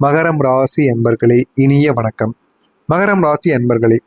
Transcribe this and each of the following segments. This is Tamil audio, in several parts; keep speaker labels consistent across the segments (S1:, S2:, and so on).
S1: மகரம் ராசி அன்பர்களே, இனிய வணக்கம். மகரம் ராசி அன்பர்களே,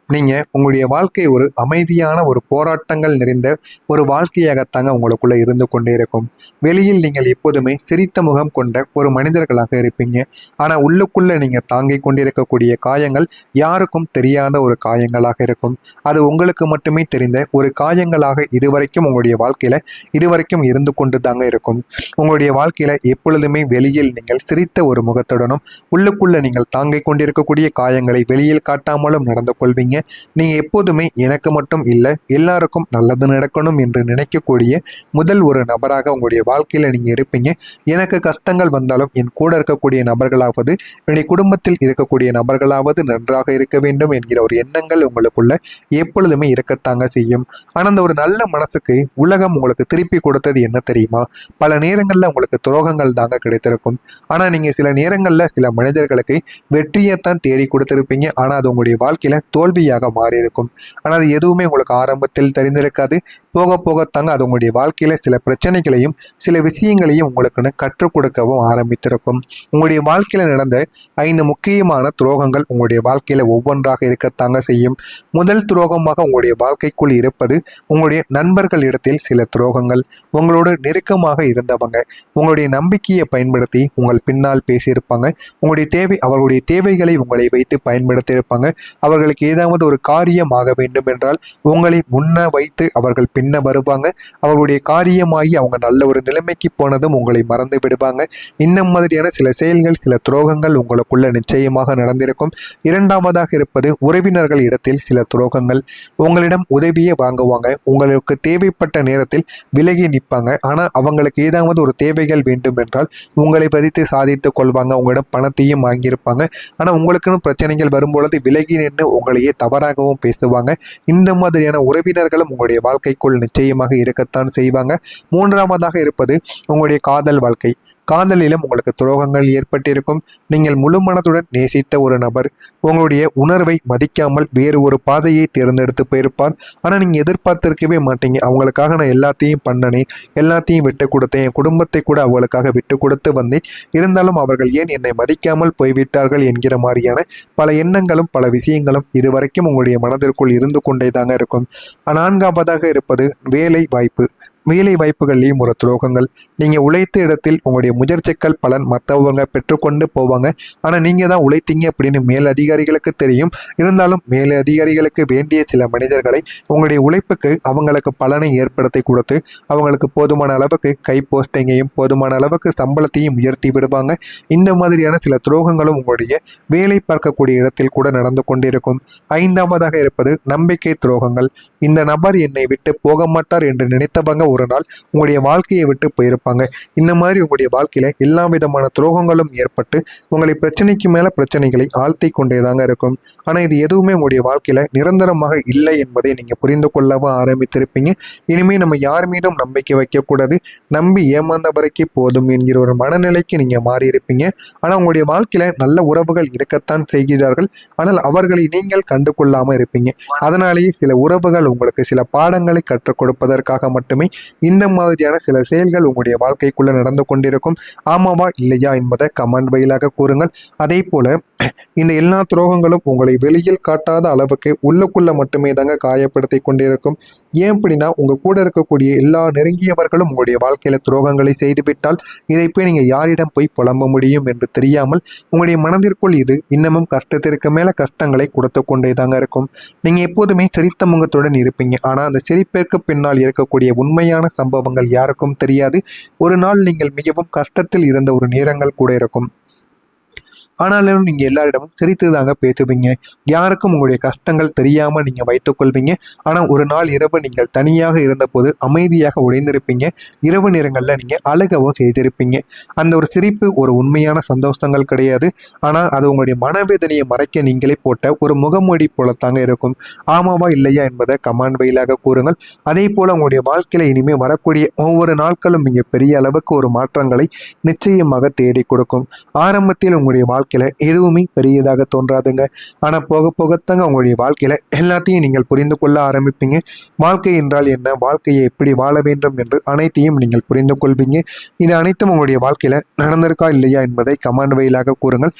S1: நீங்கள் உங்களுடைய வாழ்க்கை ஒரு அமைதியான ஒரு போராட்டங்கள் நிறைந்த ஒரு வாழ்க்கையாகத்தாங்க உங்களுக்குள்ளே இருந்து கொண்டே இருக்கும். வெளியில் நீங்கள் எப்போதுமே சிரித்த முகம் கொண்ட ஒரு மனிதர்களாக இருப்பீங்க. ஆனால் உள்ளுக்குள்ளே நீங்கள் தாங்கிக் கொண்டிருக்கக்கூடிய காயங்கள் யாருக்கும் தெரியாத ஒரு காயங்களாக இருக்கும். அது உங்களுக்கு மட்டுமே தெரிந்த ஒரு காயங்களாக இதுவரைக்கும் உங்களுடைய வாழ்க்கையில் இதுவரைக்கும் இருந்து கொண்டு தாங்க இருக்கும். உங்களுடைய வாழ்க்கையில் எப்பொழுதுமே வெளியில் நீங்கள் சிரித்த ஒரு முகத்துடனும் உள்ளுக்குள்ளே நீங்கள் தாங்கிக் கொண்டிருக்கக்கூடிய காயங்களை வெளியில் காட்டாமலும் நடந்து கொள்வீங்க. நீங்க எப்போதுமே எனக்கு மட்டும் இல்லை, எல்லாருக்கும் நல்லது நடக்கணும் என்று நினைக்கக்கூடிய முதல் ஒரு நபராக உங்களுடைய வாழ்க்கையில நீங்க இருப்பீங்க. எனக்கு கஷ்டங்கள் வந்தாலும் என் கூட இருக்கக்கூடிய நபர்களாவது, என்னுடைய குடும்பத்தில் இருக்கக்கூடிய நபர்களாவது நன்றாக இருக்க வேண்டும் என்கிற ஒரு எண்ணங்கள் உங்களுக்குள்ள எப்பொழுதுமே இருக்கத்தாங்க செய்யும். ஆனா அந்த ஒரு நல்ல மனசுக்கு உலகம் உங்களுக்கு திருப்பி கொடுத்தது என்ன தெரியுமா? பல நேரங்கள்ல உங்களுக்கு துரோகங்கள் தாங்க கிடைத்திருக்கும். ஆனா நீங்க சில நேரங்கள்ல சில மனிதர்களுக்கு வெற்றியைத்தான் தேடி கொடுத்திருப்பீங்க. ஆனா அது உங்களுடைய வாழ்க்கையில தோல்வியாக மாறி இருக்கும். ஆனால் அது எதுவுமே உங்களுக்கு ஆரம்பத்தில் தெரிந்திருக்காது. போக போகத்தாங்க அது உங்களுடைய வாழ்க்கையில சில பிரச்சனைகளையும் சில விஷயங்களையும் உங்களுக்குன்னு கற்றுக் கொடுக்கவும் ஆரம்பித்திருக்கும். உங்களுடைய வாழ்க்கையில நடந்த 5 முக்கியமான துரோகங்கள் உங்களுடைய வாழ்க்கையில ஒவ்வொன்றாக இருக்கத்தாங்க செய்யும். முதல் துரோகமாக உங்களுடைய வாழ்க்கைக்குள் இருப்பது உங்களுடைய நண்பர்கள் இடத்தில் சில துரோகங்கள். உங்களோடு நெருக்கமாக இருந்தவங்க உங்களுடைய நம்பிக்கையை பயன்படுத்தி உங்கள் பின்னால் பேசியிருப்பாங்க. அவர்களுடைய தேவைகளை உங்களை வைத்து பயன்படுத்தி இருப்பாங்க. அவர்களுக்கு ஏதாவது ஒரு காரியம் ஆக வேண்டும் என்றால் உங்களை முன்ன வைத்து அவர்கள் பின்ன வருவாங்க. அவர்களுடைய காரியமாகி அவங்க நல்ல ஒரு நிலைமைக்கு போனதும் உங்களை மறந்து விடுவாங்க. இந்த மாதிரியான சில செயல்கள் சில துரோகங்கள் உங்களுக்குள்ள நிச்சயமாக நடந்திருக்கும். இரண்டாவதாக இருப்பது உறவினர்கள் இடத்தில் சில துரோகங்கள். உங்களிடம் உதவியே வாங்குவாங்க, உங்களுக்கு தேவைப்பட்ட நேரத்தில் விலகி நிற்பாங்க. ஆனால் அவங்களுக்கு ஏதாவது ஒரு தேவைகள் வேண்டும் என்றால் உங்களை பதித்து சாதித்துக் கொள்வாங்க. உங்களிடம் பணத்தையும் வாங்கியிருப்பாங்க. ஆனால் உங்களுக்குன்னு பிரச்சனைகள் வரும்பொழுது விலகி நின்று உங்களையே தவறாகவும் பேசுவாங்க. இந்த மாதிரியான உறவினர்களும் உங்களுடைய வாழ்க்கைக்குள் நிச்சயமாக இருக்கத்தான் செய்வாங்க. மூன்றாவதாக இருப்பது உங்களுடைய காதல் வாழ்க்கை. காதலிலும் உங்களுக்கு துரோகங்கள் ஏற்பட்டிருக்கும். நீங்கள் முழு மனதுடன் நேசித்த ஒரு நபர் உங்களுடைய உணர்வை மதிக்காமல் வேறு ஒரு பாதையை தேர்ந்தெடுத்து போயிருப்பார். ஆனால் நீங்கள் எதிர்பார்த்திருக்கவே மாட்டீங்க. அவங்களுக்காக நான் எல்லாத்தையும் பண்ணனே, எல்லாத்தையும் விட்டு கொடுத்தேன், என் குடும்பத்தை கூட அவங்களுக்காக விட்டு கொடுத்து வந்தேன், இருந்தாலும் அவர்கள் ஏன் என்னை மதிக்காமல் போய்விட்டார்கள் என்கிற மாதிரியான பல எண்ணங்களும் பல விஷயங்களும் இதுவரைக்கும் உங்களுடைய மனதிற்குள் இருந்து கொண்டே தாங்க இருக்கும். நான்காவதாக இருப்பது வேலை வாய்ப்பு. வேலை வாய்ப்புகள்லேயும் ஒரு துரோகங்கள். நீங்கள் உழைத்த இடத்தில் உங்களுடைய முயற்சிகள் பலன் மற்றவங்க பெற்றுக்கொண்டு போவாங்க. ஆனால் நீங்கள் தான் உழைத்தீங்க அப்படின்னு மேல் அதிகாரிகளுக்கு தெரியும். இருந்தாலும் மேல் அதிகாரிகளுக்கு வேண்டிய சில மனிதர்களை உங்களுடைய உழைப்புக்கு அவங்களுக்கு பலனை ஏற்படுத்தி கொடுத்து அவங்களுக்கு போதுமான அளவுக்கு கை போஸ்டிங்கையும் போதுமான அளவுக்கு சம்பளத்தையும் உயர்த்தி விடுவாங்க. இந்த மாதிரியான சில துரோகங்களும் உங்களுடைய வேலை பார்க்கக்கூடிய இடத்தில் கூட நடந்து கொண்டிருக்கும். ஐந்தாவதாக இருப்பது நம்பிக்கை துரோகங்கள். இந்த நபர் என்னை விட்டு போக மாட்டார் என்று நினைத்தவங்க ஒரு நாள் உங்களுடைய வாழ்க்கையை விட்டு போயிருப்பாங்க. இந்த மாதிரி உங்களுடைய வாழ்க்கையில எல்லா விதமான துரோகங்களும் ஏற்பட்டு உங்களை பிரச்சனைக்கு மேல பிரச்சனைகளை ஆழ்த்தி கொண்டேதாங்க இருக்கும். ஆனா இது எதுவுமே உங்களுடைய வாழ்க்கையில நிரந்தரமாக இல்லை என்பதை நீங்க புரிந்து கொள்ளவும் ஆரம்பித்திருப்பீங்க. இனிமே நம்ம யார் மீதும் நம்பிக்கை வைக்கக்கூடாது, நம்பி ஏமாந்த வரைக்கும் போதும் என்கிற ஒரு மனநிலைக்கு நீங்க மாறி இருப்பீங்க. ஆனா உங்களுடைய வாழ்க்கையில நல்ல உறவுகள் இருக்கத்தான் செய்கிறார்கள். ஆனால் அவர்களை நீங்கள் கண்டு கொள்ளாம இருப்பீங்க. அதனாலேயே சில உறவுகள் உங்களுக்கு சில பாடங்களை கற்றுக் கொடுப்பதற்காக மட்டுமே இந்த மாதிரியான சில செயல்கள் உங்களுடைய வாழ்க்கைக்குள்ள நடந்து கொண்டிருக்கும். ஆமாவா இல்லையா என்பதை கமெண்ட் வழியாக கூறுங்கள். அதே போல இந்த எல்லா துரோகங்களும் உங்களை வெளியில் காட்டாத அளவுக்கு உள்ளுக்குள்ள மட்டுமே தாங்க காயப்படுத்தி கொண்டிருக்கும். ஏன் அப்படின்னா உங்க கூட இருக்கக்கூடிய எல்லா நெருங்கியவர்களும் உங்களுடைய வாழ்க்கையில துரோகங்களை செய்துவிட்டால் இதை போய் நீங்க யாரிடம் போய் புலம்ப முடியும் என்று தெரியாமல் உங்களுடைய மனதிற்குள் இது இன்னமும் கஷ்டத்திற்கு மேல கஷ்டங்களை கொடுத்து கொண்டே தாங்க இருக்கும். நீங்க எப்போதுமே சிரித்த முகத்துடன் இருப்பீங்க. ஆனா அந்த சிரிப்பிற்கு பின்னால் இருக்கக்கூடிய உண்மையான சம்பவங்கள் யாருக்கும் தெரியாது. ஒரு நாள் நீங்கள் மிகவும் கஷ்டத்தில் இருந்த ஒரு நேரங்கள் கூட இருக்கும். ஆனாலும் நீங்கள் எல்லாரிடமும் சிரித்து தாங்க பேசுவீங்க. யாருக்கும் உங்களுடைய கஷ்டங்கள் தெரியாமல் நீங்கள் வைத்துக்கொள்வீங்க. ஆனால் ஒரு நாள் இரவு நீங்கள் தனியாக இருந்தபோது அமைதியாக உடைந்திருப்பீங்க. இரவு நேரங்களில் நீங்கள் அழுகவும் செய்திருப்பீங்க. அந்த ஒரு சிரிப்பு ஒரு உண்மையான சந்தோஷங்கள் கிடையாது. ஆனால் அது உங்களுடைய மனவேதனையை மறைக்க நீங்களே போட்ட ஒரு முகமூடி போலத்தாங்க இருக்கும். ஆமாவா இல்லையா என்பதை கமெண்ட் வழியாக கூறுங்கள். அதே போல் உங்களுடைய வாழ்க்கையில் இனிமேல் வரக்கூடிய ஒவ்வொரு நாட்களும் நீங்கள் பெரிய அளவுக்கு ஒரு மாற்றங்களை நிச்சயமாக தேடி கொடுக்கும். ஆரம்பத்தில் உங்களுடைய வாழ்க்கை வாழ்க்கையில எதுவுமே பெரியதாக தோன்றாதுங்க. ஆனா போக போகத்தாங்க உங்களுடைய வாழ்க்கையில எல்லாத்தையும் நீங்கள் புரிந்து கொள்ள ஆரம்பிப்பீங்க. வாழ்க்கை என்றால் என்ன, வாழ்க்கையை எப்படி வாழ வேண்டும் என்று அனைத்தையும் நீங்கள் புரிந்து கொள்வீங்க. இது அனைத்தும் உங்களுடைய வாழ்க்கையில நடந்திருக்கா இல்லையா என்பதை கமெண்ட் வாயிலாக கூறுங்கள்.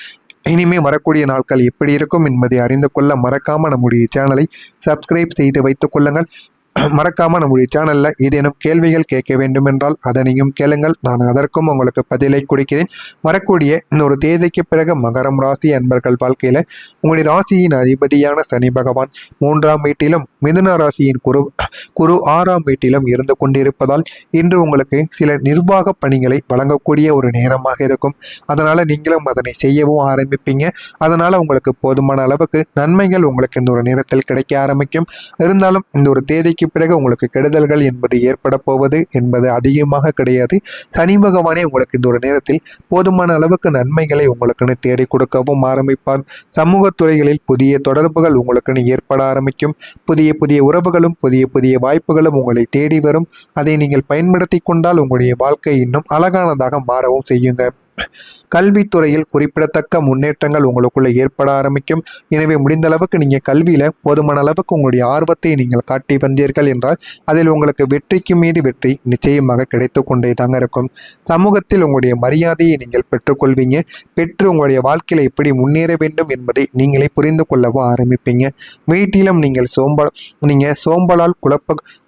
S1: இனிமே வரக்கூடிய நாட்கள் எப்படி இருக்கும் என்பதை அறிந்து கொள்ள மறக்காம நம்முடைய சேனலை சப்ஸ்கிரைப் செய்து வைத்துக் கொள்ளுங்கள். மறக்காம நம்முடைய சேனல்ல ஏதேனும் கேள்விகள் கேட்க வேண்டும் என்றால் அதனையும் கேளுங்கள். நான் அதற்கும் உங்களுக்கு பதிலை கொடுக்கிறேன். வரக்கூடிய இன்னொரு தேதிக்கு பிறகு மகரம் ராசி அன்பர்கள் வாழ்க்கையில உங்களுடைய ராசியின் அதிபதியான சனி பகவான் 3ஆம் வீட்டிலும் மிதுன ராசியின் குரு 6ஆம் வீட்டிலும் இருந்து கொண்டிருப்பதால் இன்று உங்களுக்கு சில நிர்வாக பணிகளை வழங்கக்கூடிய ஒரு நேரமாக இருக்கும். அதனால நீங்களும் அதனை செய்யவும் ஆரம்பிப்பீங்க. அதனால உங்களுக்கு போதுமான அளவுக்கு நன்மைகள் உங்களுக்கு இந்த ஒரு நேரத்தில் கிடைக்க ஆரம்பிக்கும். இருந்தாலும் இந்த ஒரு தேதிக்கு பிறகு உங்களுக்கு கெடுதல்கள் என்பது ஏற்பட போவது என்பது அதிகமாக கிடையாது. சனி பகவானே உங்களுக்கு இந்த ஒரு நேரத்தில் போதுமான அளவுக்கு நன்மைகளை உங்களுக்குன்னு தேடி கொடுக்கவும் ஆரம்பிப்பார். சமூக துறைகளில் புதிய தொடர்புகள் உங்களுக்குன்னு ஏற்பட ஆரம்பிக்கும். புதிய புதிய உறவுகளும் புதிய புதிய வாய்ப்புகளும் உங்களை தேடி வரும். அதை நீங்கள் பயன்படுத்தி கொண்டால் உங்களுடைய வாழ்க்கை இன்னும் அழகானதாக மாறவும் செய்யுங்க. கல்வித்துறையில் குறிப்பிடத்தக்க முன்னேற்றங்கள் உங்களுக்குள்ள ஏற்பட ஆரம்பிக்கும். எனவே முடிந்த அளவுக்கு நீங்கள் கல்வியில் போதுமான அளவுக்கு உங்களுடைய ஆர்வத்தை நீங்கள் காட்டி வந்தீர்கள் என்றால் அதில் உங்களுக்கு வெற்றிக்கு மீது வெற்றி நிச்சயமாக கிடைத்து கொண்டே தாங்க இருக்கும். சமூகத்தில் உங்களுடைய மரியாதையை நீங்கள் பெற்றுக்கொள்வீங்க. பெற்று உங்களுடைய வாழ்க்கையில் எப்படி முன்னேற வேண்டும் என்பதை நீங்களே புரிந்து கொள்ளவும் ஆரம்பிப்பீங்க. வீட்டிலும் நீங்கள் சோம்பலால்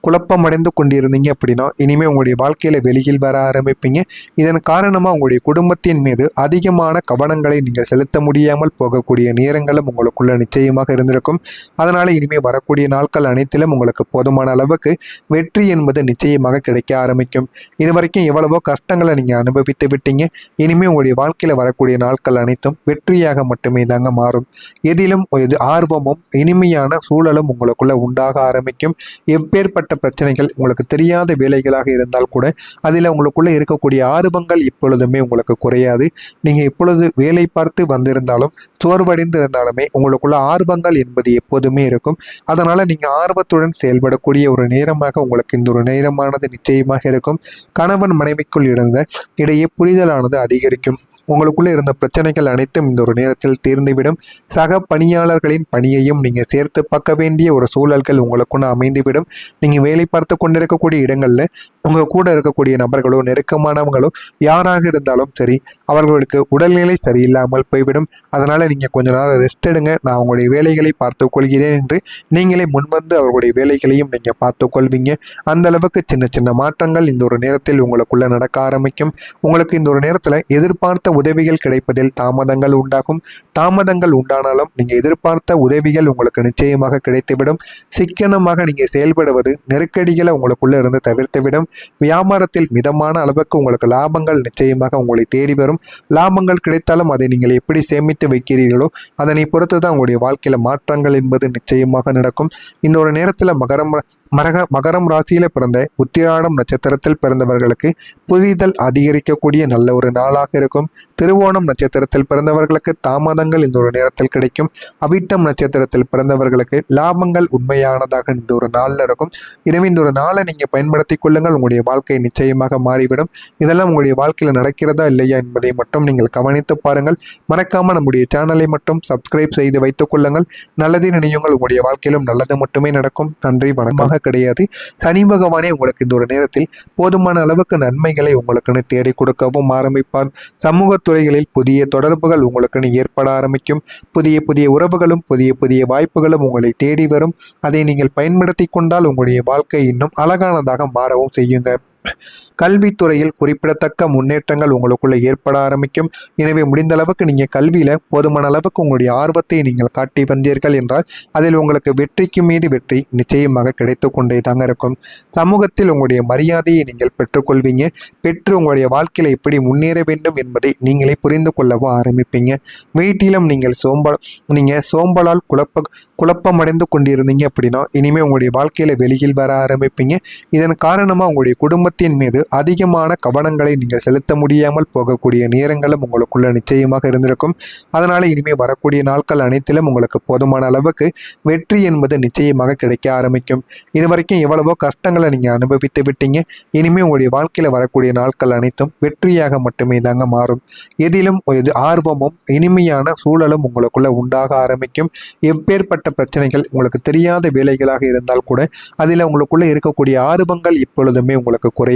S1: குழப்பமடைந்து கொண்டிருந்தீங்க அப்படின்னா இனிமேல் உங்களுடைய வாழ்க்கையில வெளியில் வர ஆரம்பிப்பீங்க. இதன் காரணமாக உங்களுடைய குடும்பத்தின் மீது அதிகமான கவனங்களை நீங்கள் செலுத்த முடியாமல் போகக்கூடிய நேரங்களும் உங்களுக்குள்ள நிச்சயமாக இருந்திருக்கும். அதனால இனிமேல் வரக்கூடிய நாட்கள் அனைத்திலும் உங்களுக்கு போதுமான அளவுக்கு வெற்றி என்பது நிச்சயமாக கிடைக்க ஆரம்பிக்கும். இதுவரைக்கும் எவ்வளவோ கஷ்டங்களை நீங்க அனுபவித்து விட்டீங்க. இனிமேல் உங்களுடைய வாழ்க்கையில வரக்கூடிய நாட்கள் அனைத்தும் வெற்றியாக மட்டுமே தாங்க மாறும். எதிலும் ஆர்வமும் இனிமையான சூழலும் உங்களுக்குள்ள உண்டாக ஆரம்பிக்கும். எப்பேற்பட்ட பிரச்சனைகள் உங்களுக்கு தெரியாத வேலைகளாக இருந்தால் கூட அதில் உங்களுக்குள்ள இருக்கக்கூடிய ஆர்வங்கள் இப்பொழுதுமே உங்களுக்கு குறையாது. நீங்கள் இப்பொழுது வேலை பார்த்து வந்திருந்தாலும் சோர்வடைந்து இருந்தாலுமே உங்களுக்குள்ள ஆர்வங்கள் என்பது எப்போதுமே இருக்கும். அதனால நீங்கள் ஆர்வத்துடன் செயல்படக்கூடிய ஒரு நேரமாக உங்களுக்கு இந்த ஒரு நேரமானது நிச்சயமாக இருக்கும். கணவன் மனைவிக்குள் இடையே புரிதலானது அதிகரிக்கும். உங்களுக்குள்ள இருந்த பிரச்சனைகள் அனைத்தும் இந்த ஒரு நேரத்தில் தீர்ந்துவிடும். சக பணியாளர்களின் பணியையும் நீங்கள் சேர்த்து பார்க்க வேண்டிய ஒரு சூழல்கள் உங்களுக்குன்னு அமைந்துவிடும். நீங்கள் வேலை பார்த்து கொண்டிருக்கக்கூடிய இடங்களில் உங்கள் கூட இருக்கக்கூடிய நபர்களோ நெருக்கமானவங்களோ யாராக இருந்தாலும் சரி அவர்களுக்கு உடல்நிலை சரியில்லாமல் போய்விடும். அதனால் நீங்கள் கொஞ்ச நாள் ரெஸ்ட் எடுங்க, நான் உங்களுடைய வேலைகளை பார்த்து கொள்கிறேன் என்று நீங்களே முன்வந்து அவர்களுடைய வேலைகளையும் நீங்கள் பார்த்து கொள்வீங்க. அந்த அளவுக்கு சின்ன சின்ன மாற்றங்கள் இந்த ஒரு நேரத்தில் உங்களுக்குள்ள நடக்க ஆரம்பிக்கும். உங்களுக்கு இந்த ஒரு நேரத்தில் எதிர்பார்த்த உதவிகள் கிடைப்பதில் தாமதங்கள் உண்டாகும். தாமதங்கள் உண்டானாலும் நீங்கள் எதிர்பார்த்த உதவிகள் உங்களுக்கு நிச்சயமாக கிடைத்துவிடும். சிக்கனமாக நீங்கள் செயல்படுவது நெருக்கடிகளை உங்களுக்குள்ள இருந்து தவிர்த்துவிடும். வியாபாரத்தில் மிதமான அளவுக்கு உங்களுக்கு லாபங்கள் நிச்சயமாக உங்களை தேடி வரும். லாபங்கள் கிடைத்தாலும் அதை நீங்கள் எப்படி சேமித்து வைக்கிறீர்களோ அதனை பொறுத்து தான் உங்களுடைய வாழ்க்கையில மாற்றங்கள் என்பது நிச்சயமாக நடக்கும். இன்னொரு நேரத்தில் மகரம் ராசியில பிறந்த உத்திராடம் நட்சத்திரத்தில் பிறந்தவர்களுக்கு புரிதல் அதிகரிக்கக்கூடிய நல்ல ஒரு நாளாக இருக்கும். திருவோணம் நட்சத்திரத்தில் பிறந்தவர்களுக்கு தாமதங்கள் இந்த ஒரு நேரத்தில் கிடைக்கும். அவிட்டம் நட்சத்திரத்தில் பிறந்தவர்களுக்கு லாபங்கள் உண்மையானதாக இந்த ஒரு நாளில் இருக்கும். எனவே இந்த ஒரு நாளை நீங்க பயன்படுத்தி கொள்ளுங்கள். உங்களுடைய வாழ்க்கை நிச்சயமாக மாறிவிடும். இதெல்லாம் உங்களுடைய வாழ்க்கையில் நடக்கிறதா இல்லையா என்பதை மட்டும் நீங்கள் கவனித்து பாருங்கள். மறக்காம நம்முடைய சேனலை மட்டும் சப்ஸ்கிரைப் செய்து வைத்துக் கொள்ளுங்கள். நல்லதை நினையுங்கள். உங்களுடைய வாழ்க்கையிலும் நல்லது மட்டுமே நடக்கும். நன்றி, வணக்கமாக கிடையாது. சனி பகவானே உங்களுக்கு இந்த ஒரு நேரத்தில் போதுமான அளவுக்கு நன்மைகளை உங்களுக்குன்னு தேடி கொடுக்கவும் ஆரம்பிப்பார். சமூக துறைகளில் புதிய தொடர்புகள் உங்களுக்குன்னு ஏற்பட ஆரம்பிக்கும். புதிய புதிய உறவுகளும் புதிய புதிய வாய்ப்புகளும் உங்களை தேடி வரும். அதை நீங்கள் பயன்படுத்தி கொண்டால் உங்களுடைய வாழ்க்கை இன்னும் அழகானதாக மாறவும் செய்யுங்க. கல்வித்துறையில் குறிப்பிடத்தக்க முன்னேற்றங்கள் உங்களுக்குள்ள ஏற்பட ஆரம்பிக்கும். எனவே முடிந்த அளவுக்கு நீங்கள் கல்வியில் போதுமான அளவுக்கு உங்களுடைய ஆர்வத்தை நீங்கள் காட்டி வந்தீர்கள் என்றால் அதில் உங்களுக்கு வெற்றிக்கு மீது வெற்றி நிச்சயமாக கிடைத்து கொண்டே தாங்க இருக்கும். சமூகத்தில் உங்களுடைய மரியாதையை நீங்கள் பெற்றுக்கொள்வீங்க. பெற்று உங்களுடைய வாழ்க்கையில் எப்படி முன்னேற வேண்டும் என்பதை நீங்களே புரிந்து கொள்ளவும் ஆரம்பிப்பீங்க. வீட்டிலும் நீங்கள் சோம்பலால் குழப்பமடைந்து கொண்டிருந்தீங்க அப்படின்னா இனிமேல் உங்களுடைய வாழ்க்கையில் வெளியில் வர ஆரம்பிப்பீங்க. இதன் காரணமாக உங்களுடைய குடும்பத்தின் குடும்பத்தின் மீது அதிகமான கவனங்களை நீங்கள் செலுத்த முடியாமல் போகக்கூடிய நேரங்களும் உங்களுக்குள்ள நிச்சயமாக இருந்திருக்கும். அதனால இனிமேல் வரக்கூடிய நாட்கள் அனைத்திலும் உங்களுக்கு போதுமான அளவுக்கு வெற்றி என்பது நிச்சயமாக கிடைக்க ஆரம்பிக்கும். இது வரைக்கும் எவ்வளவோ கஷ்டங்களை நீங்கள் அனுபவித்து விட்டீங்க. இனிமேல் உங்களுடைய வாழ்க்கையில் வரக்கூடிய நாட்கள் அனைத்தும் வெற்றியாக மட்டுமே தாங்க மாறும். எதிலும் ஒரு ஆர்வமும் இனிமையான சூழலும் உங்களுக்குள்ள உண்டாக ஆரம்பிக்கும். எப்பேற்பட்ட பிரச்சனைகள் உங்களுக்கு தெரியாத வேலைகளாக இருந்தால் கூட அதில் உங்களுக்குள்ள இருக்கக்கூடிய ஆர்வங்கள் இப்பொழுதுமே உங்களுக்கு குறையாது.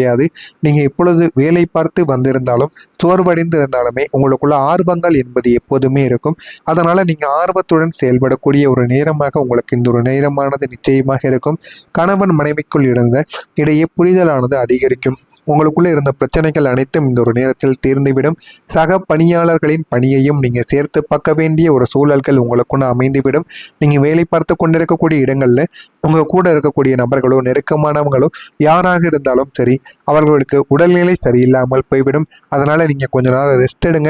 S1: நீங்கள் இப்பொழுது வேலை பார்த்து வந்திருந்தாலும் சோர்வடைந்து இருந்தாலுமே உங்களுக்குள்ள ஆர்வங்கள் என்பது எப்போதுமே இருக்கும். அதனால நீங்கள் ஆர்வத்துடன் செயல்படக்கூடிய ஒரு நேரமாக உங்களுக்கு இந்த ஒரு நேரமானது நிச்சயமாக இருக்கும். கணவன் மனைவிக்குள் இருந்த இடையே புரிதலானது அதிகரிக்கும். உங்களுக்குள்ள இருந்த பிரச்சனைகள் அனைத்தும் இந்த ஒரு நேரத்தில் தீர்ந்துவிடும். சக பணியாளர்களின் பணியையும் நீங்கள் சேர்த்து பார்க்க வேண்டிய ஒரு சூழல்கள் உங்களுக்குள்ள அமைந்துவிடும். நீங்கள் வேலை பார்த்து கொண்டிருக்கக்கூடிய இடங்களில் உங்கள் கூட இருக்கக்கூடிய நபர்களோ நெருக்கமானவங்களோ யாராக இருந்தாலும் சரி, அவர்களுக்கு உடல்நிலை சரியில்லாமல் போய்விடும். அதனால நீங்கள் கொஞ்ச நாள் ரெஸ்ட் எடுங்க.